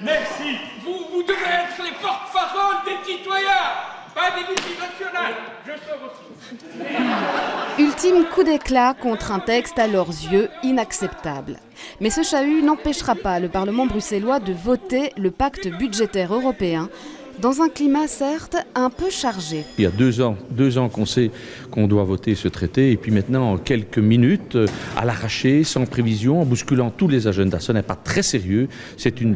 Merci. Vous devez être les porte-paroles des citoyens, pas des multinationales. Je sors aussi. Ultime coup d'éclat contre un texte à leurs yeux inacceptable. Mais ce chahut n'empêchera pas le Parlement bruxellois de voter le pacte budgétaire européen dans un climat certes un peu chargé. Il y a 2 ans qu'on sait qu'on doit voter ce traité et puis maintenant en quelques minutes, à l'arraché, sans prévision, en bousculant tous les agendas. Ce n'est pas très sérieux, c'est une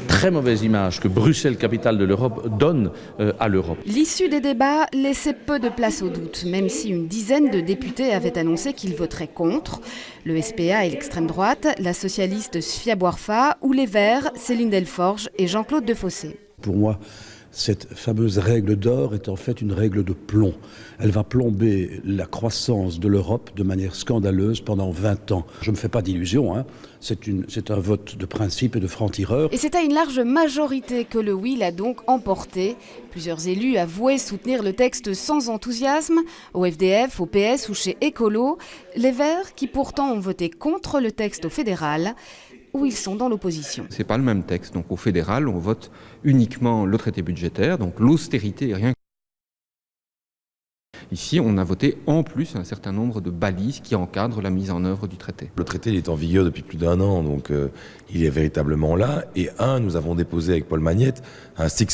très mauvaise image que Bruxelles, capitale de l'Europe, donne à l'Europe. L'issue des débats laissait peu de place au doute, même si une dizaine de députés avaient annoncé qu'ils voteraient contre. Le SPA et l'extrême droite, la socialiste Sofia Boirfa ou les Verts, Céline Delforge et Jean-Claude Defossé. Pour moi, cette fameuse règle d'or est en fait une règle de plomb. Elle va plomber la croissance de l'Europe de manière scandaleuse pendant 20 ans. Je ne me fais pas d'illusions, hein. C'est un vote de principe et de franc-tireur. Et c'est à une large majorité que le oui l'a donc emporté. Plusieurs élus avouaient soutenir le texte sans enthousiasme, au FDF, au PS ou chez Écolo. Les Verts, qui pourtant ont voté contre le texte au fédéral, où ils sont dans l'opposition. C'est pas le même texte. Donc au fédéral, on vote uniquement le traité budgétaire, donc l'austérité et rien. Ici, on a voté en plus un certain nombre de balises qui encadrent la mise en œuvre du traité. Le traité il est en vigueur depuis plus d'1 an, donc il est véritablement là. Et nous avons déposé avec Paul Magnette un six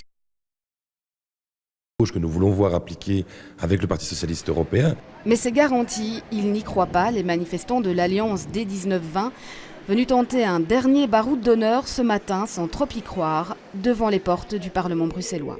que nous voulons voir appliqué avec le Parti socialiste européen. Mais c'est garanti, ils n'y croient pas, les manifestants de l'Alliance D19-20, venus tenter un dernier baroud d'honneur ce matin sans trop y croire, devant les portes du Parlement bruxellois.